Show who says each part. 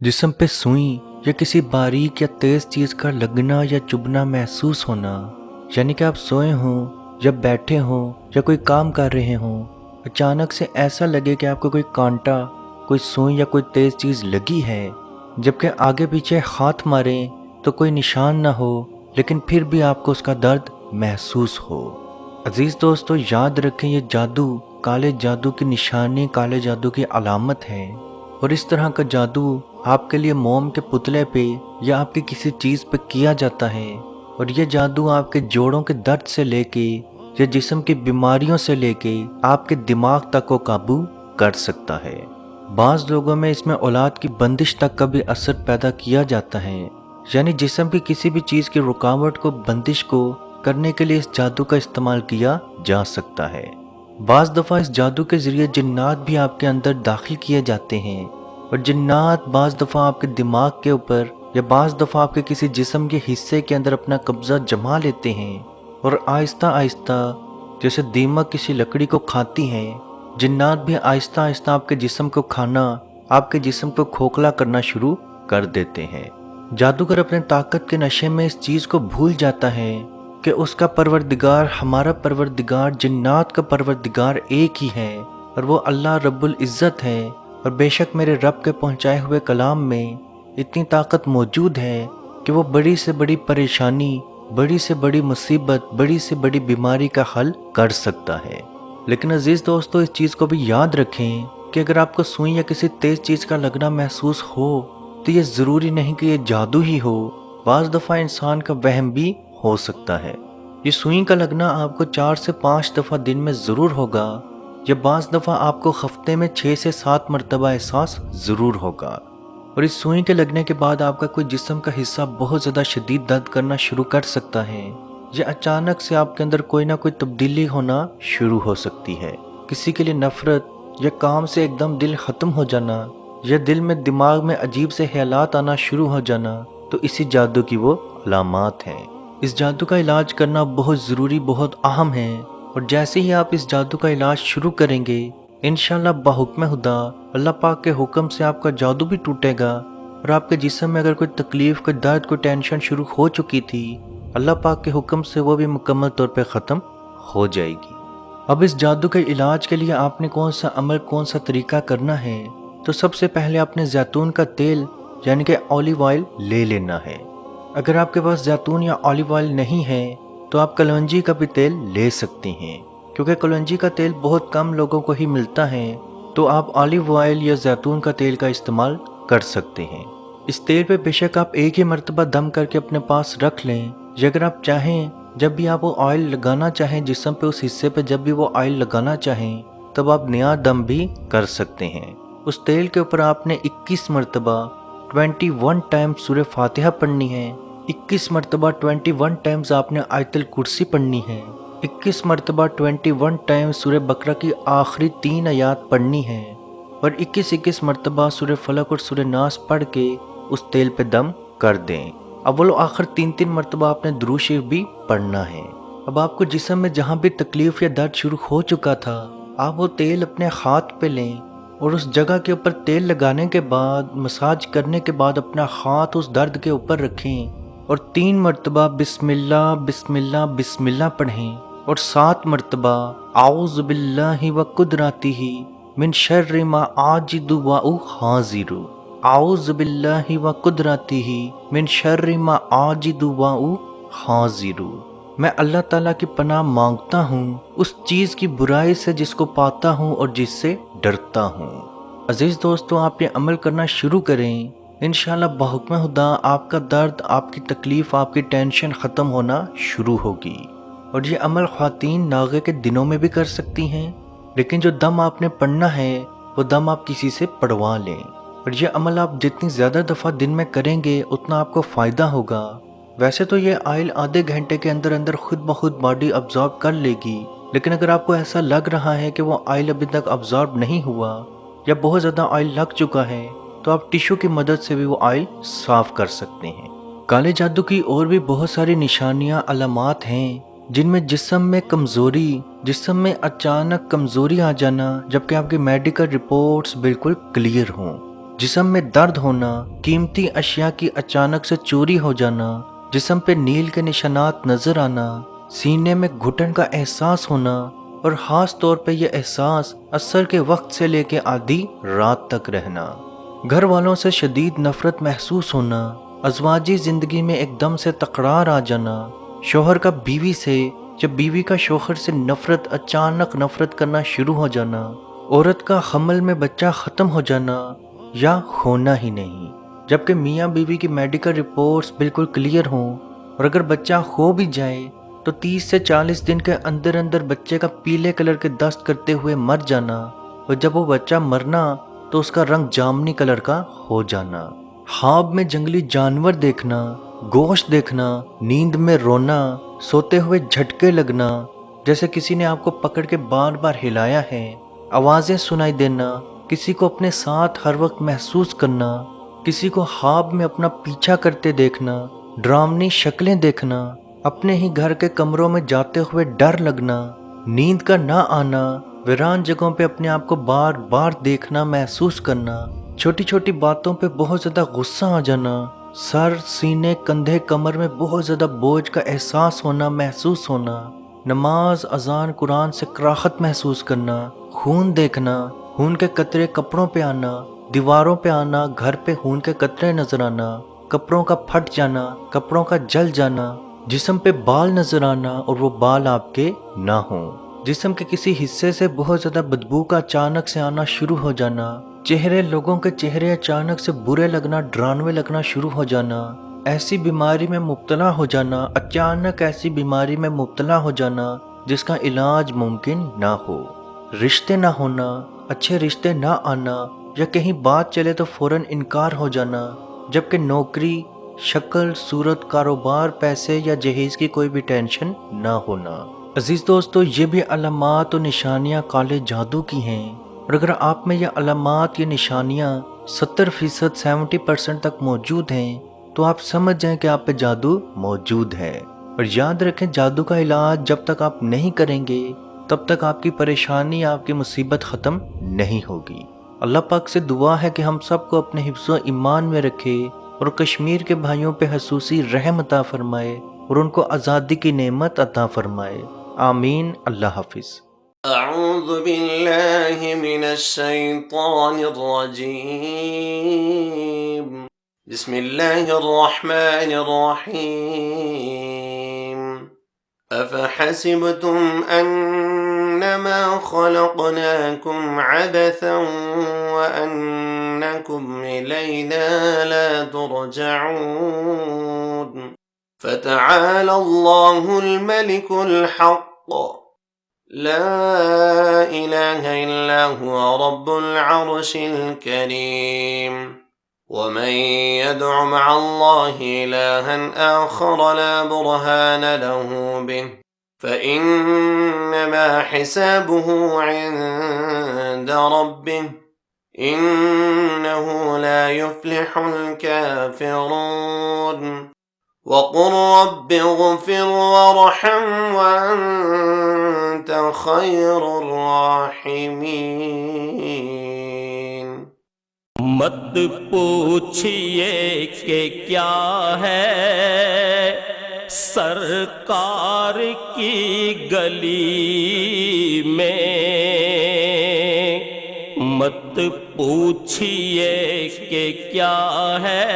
Speaker 1: जिस्म पे सुई या किसी बारीक या तेज चीज का लगना या चुभना महसूस होना, यानी कि आप सोए हों या बैठे हों या कोई काम कर रहे हों, अचानक से ऐसा लगे कि आपको कोई कांटा, कोई सुई या कोई तेज चीज लगी है, जबकि आगे पीछे हाथ मारें तो कोई निशान ना हो, लेकिन फिर भी आपको उसका दर्द महसूस हो। अजीज दोस्तों, याद रखें, ये जादू काले जादू की निशानी, काले जादू की अलामत है। और इस तरह का जादू आपके लिए मोम के पुतले पे या आपकी किसी चीज़ पे किया जाता है। और ये जादू आपके जोड़ों के दर्द से लेके या जिस्म की बीमारियों से लेके आपके दिमाग तक को काबू कर सकता है। बाज़ लोगों में इसमें औलाद की बंदिश तक का भी असर पैदा किया जाता है, यानी जिस्म की किसी भी चीज़ की रुकावट को, बंदिश को करने के लिए इस जादू का इस्तेमाल किया जा सकता है। बाज़ दफ़ा इस जादू के ज़रिए जिन्नात भी आपके अंदर दाखिल किए जाते हैं, और जिन्नात बाज़ दफ़ा आपके दिमाग के ऊपर या बाज़ दफ़ा आपके किसी जिस्म के हिस्से के अंदर अपना कब्ज़ा जमा लेते हैं, और आहिस्ता आहिस्ता जैसे दीमक किसी लकड़ी को खाती हैं, जिन्नात भी आहिस्ता आहिस्ता आपके जिस्म को खाना, आपके जिस्म को खोखला करना शुरू कर देते हैं। जादूगर अपने ताकत के नशे में इस चीज़ को भूल जाता है कि उसका परवरदिगार, हमारा परवरदिगार, जिन्नात का परवरदिगार एक ही है, और वो अल्लाह रब्बुल इज़्ज़त है। और बेशक मेरे रब के पहुंचाए हुए कलाम में इतनी ताकत मौजूद है कि वो बड़ी से बड़ी परेशानी, बड़ी से बड़ी मुसीबत, बड़ी से बड़ी बीमारी का हल कर सकता है। लेकिन अजीज़ दोस्तों, इस चीज़ को भी याद रखें कि अगर आपको सुई या किसी तेज़ चीज़ का लगना महसूस हो तो ये ज़रूरी नहीं कि ये जादू ही हो। बाज़ दफ़ा इंसान का वहम भी हो सकता है। ये सुई का लगना आपको 4 से 5 दफ़ा दिन में ज़रूर होगा, या बाज़ दफ़ा आपको हफ्ते में 6 से 7 मरतबा एहसास ज़रूर होगा। और इस सुई के लगने के बाद आपका कोई जिस्म का हिस्सा बहुत ज़्यादा शदीद दर्द करना शुरू कर सकता है, या अचानक से आपके अंदर कोई ना कोई तब्दीली होना शुरू हो सकती है। किसी के लिए नफ़रत या काम से एकदम दिल ख़त्म हो जाना, या दिल में, दिमाग में अजीब से ख्यालात आना शुरू हो जाना, तो इसी जादू की वो अलामात हैं। इस जादू का इलाज करना बहुत ज़रूरी, बहुत अहम है। और जैसे ही आप इस जादू का इलाज शुरू करेंगे, इंशाअल्लाह बाहुक्म खुदा, अल्लाह पाक के हुक्म से आपका जादू भी टूटेगा, और आपके जिस्म में अगर कोई तकलीफ, कोई दर्द, कोई टेंशन शुरू हो चुकी थी, अल्लाह पाक के हुक्म से वो भी मुकम्मल तौर पे ख़त्म हो जाएगी। अब इस जादू के इलाज के लिए आपने कौन सा अमल, कौन सा तरीका करना है, तो सबसे पहले आपने जैतून का तेल यानी कि ऑलिव ऑयल ले लेना है। अगर आपके पास जैतून या ऑलिव ऑयल नहीं है तो आप कलौंजी का भी तेल ले सकते हैं, क्योंकि कलौंजी का तेल बहुत कम लोगों को ही मिलता है, तो आप ऑलिव ऑयल या जैतून का तेल का इस्तेमाल कर सकते हैं। इस तेल पे बेशक आप एक ही मर्तबा दम करके अपने पास रख लें, या अगर आप चाहें, जब भी आप वो ऑयल लगाना चाहें जिस्म पे, उस हिस्से पे जब भी वो ऑयल लगाना चाहें, तब आप नया दम भी कर सकते हैं। उस तेल के ऊपर आपने 21 मरतबा 21 टाइम सूरह फातिहा पढ़नी है, 21 मरतबा 21 टाइम्स आपने आयतुल कुर्सी पढ़नी है, 21 मरतबा 21 टाइम्स सूरह बकरा की आखिरी 3 आयात पढ़नी है, और 21 मरतबा सूरह फलक और सूरह नास पढ़ के उस तेल पे दम कर दें। अव्वल और आखिर 3 मरतबा आपने दुरूद शरीफ भी पढ़ना है। अब आपको जिस्म में जहाँ भी तकलीफ या दर्द शुरू हो चुका था, आप वो तेल अपने हाथ पे लें, और उस जगह के ऊपर तेल लगाने के बाद, मसाज करने के बाद अपना हाथ उस दर्द के ऊपर रखें, और 3 मरतबा बिस्मिल्लाह बिस्मिल्लाह बिस्मिल्लाह पढ़ें, और 7 मरतबा आऊज़ु बिल्लाहि व कुदरतिही मिन शर्रि मा आजिदु व हाजिरु, आऊज़ु बिल्लाहि व कुदरतिही मिन शर्रि मा आजिदु व हाजिरु। मैं अल्लाह ताला की पनाह मांगता हूँ उस चीज़ की बुराई से जिसको पाता हूँ और जिससे डरता हूँ। अजीज़ दोस्तों, आप ये अमल करना शुरू करें, इंशाअल्लाह बाहुक्म खुदा आपका दर्द, आपकी तकलीफ़, आपकी टेंशन ख़त्म होना शुरू होगी। और ये अमल ख़वातीन नागे के दिनों में भी कर सकती हैं, लेकिन जो दम आपने पढ़ना है वो दम आप किसी से पढ़वा लें। और ये अमल आप जितनी ज़्यादा दफ़ा दिन में करेंगे उतना आपको फ़ायदा होगा। वैसे तो ये ऑयल आधे घंटे के अंदर अंदर खुद ब खुद बॉडी अब्जॉर्ब कर लेगी, लेकिन अगर आपको ऐसा लग रहा है कि वो ऑयल अभी तक अब्जॉर्ब नहीं हुआ या बहुत ज़्यादा ऑयल लग चुका है, तो आप टिश्यू की मदद से भी वो ऑयल साफ़ कर सकते हैं। काले जादू की और भी बहुत सारी निशानियाँ, अलामात हैं, जिनमें जिस्म में कमज़ोरी, जिस्म में अचानक कमज़ोरी आ जाना, जबकि आपकी मेडिकल रिपोर्ट्स बिल्कुल क्लियर हों, جسم میں درد ہونا، قیمتی اشیاء کی اچانک سے چوری ہو جانا، جسم پہ نیل کے نشانات نظر آنا، سینے میں گھٹن کا احساس ہونا، اور خاص طور پہ یہ احساس عصر کے وقت سے لے کے آدھی رات تک رہنا۔ گھر والوں سے شدید نفرت محسوس ہونا، ازواجی زندگی میں ایک دم سے تکرار آ جانا، شوہر کا بیوی سے یا بیوی کا شوہر سے اچانک نفرت کرنا شروع ہو جانا، عورت کا حمل میں بچہ ختم ہو جانا یا ہونا ہی نہیں، جبکہ میاں بیوی کی میڈیکل رپورٹس بالکل کلیئر ہوں، اور اگر بچہ ہو بھی جائے تو 30 سے 40 دن کے اندر اندر بچے کا پیلے کلر کے دست کرتے ہوئے مر جانا، اور جب وہ بچہ مرنا تو اس کا رنگ جامنی کلر کا ہو جانا، خواب میں جنگلی جانور دیکھنا، گوشت دیکھنا، نیند میں رونا، سوتے ہوئے جھٹکے لگنا جیسے کسی نے آپ کو پکڑ کے بار بار ہلایا ہے، آوازیں سنائی دینا، کسی کو اپنے ساتھ ہر وقت محسوس کرنا، کسی کو خواب میں اپنا پیچھا کرتے دیکھنا، ڈرامنی شکلیں دیکھنا، اپنے ہی گھر کے کمروں میں جاتے ہوئے ڈر لگنا، نیند کا نہ آنا، ویران جگہوں پہ اپنے آپ کو بار بار دیکھنا محسوس کرنا، چھوٹی چھوٹی باتوں پہ بہت زیادہ غصہ آ جانا، سر، سینے، کندھے، کمر میں بہت زیادہ بوجھ کا احساس ہونا محسوس ہونا، نماز، اذان، قرآن سے کراہت محسوس کرنا، خون دیکھنا، خون کے قطرے کپڑوں پہ آنا، دیواروں پہ آنا، گھر پہ خون کے قطرے نظر آنا، کپڑوں کا پھٹ جانا، کپڑوں کا جل جانا، جسم پہ بال نظر آنا اور وہ بال آپ کے نہ ہوں، جسم کے کسی حصے سے بہت زیادہ بدبو کا اچانک سے آنا شروع ہو جانا، لوگوں کے چہرے اچانک سے برے لگنا، ڈرانوے لگنا شروع ہو جانا، ایسی بیماری میں مبتلا ہو جانا، اچانک ایسی بیماری میں مبتلا ہو جانا جس کا علاج ممکن نہ ہو، رشتے نہ ہونا، اچھے رشتے نہ آنا، یا کہیں بات چلے تو فوراً انکار ہو جانا، جبکہ نوکری، شکل، صورت، کاروبار، پیسے یا جہیز کی کوئی بھی ٹینشن نہ ہونا۔ عزیز دوستو، یہ بھی علامات و نشانیاں کالے جادو کی ہیں، اور اگر آپ میں یہ علامات یا نشانیاں 70% 70% تک موجود ہیں تو آپ سمجھ جائیں کہ آپ پہ جادو موجود ہے، اور یاد رکھیں جادو کا علاج جب تک آپ نہیں کریں گے تب تک آپ کی پریشانی، آپ کی مصیبت ختم نہیں ہوگی۔ اللہ پاک سے دعا ہے کہ ہم سب کو اپنے حفظ و ایمان میں رکھے اور کشمیر کے بھائیوں پہ خصوصی رحم عطا فرمائے اور ان کو آزادی کی نعمت عطا فرمائے، آمین۔ اللہ حافظ۔
Speaker 2: اعوذ باللہ من الشیطان الرجیم، بسم اللہ الرحمن الرحیم، افحسبتم انما خلقناکم عبثا وانکم الینا لا ترجعون، فتعالى الله الملك الحق لا إله إلا هو رب العرش الكريم، ومن يدع مع الله إلها آخر لا برهان له به فإنما حسابه عند ربه إنه لا يفلح الكافرون، وقل رب اغفر وارحم وأنت خير الراحمين۔
Speaker 3: مت پوچھئے کہ کیا ہے سرکار کی گلی میں، مت پوچھئے کہ کیا ہے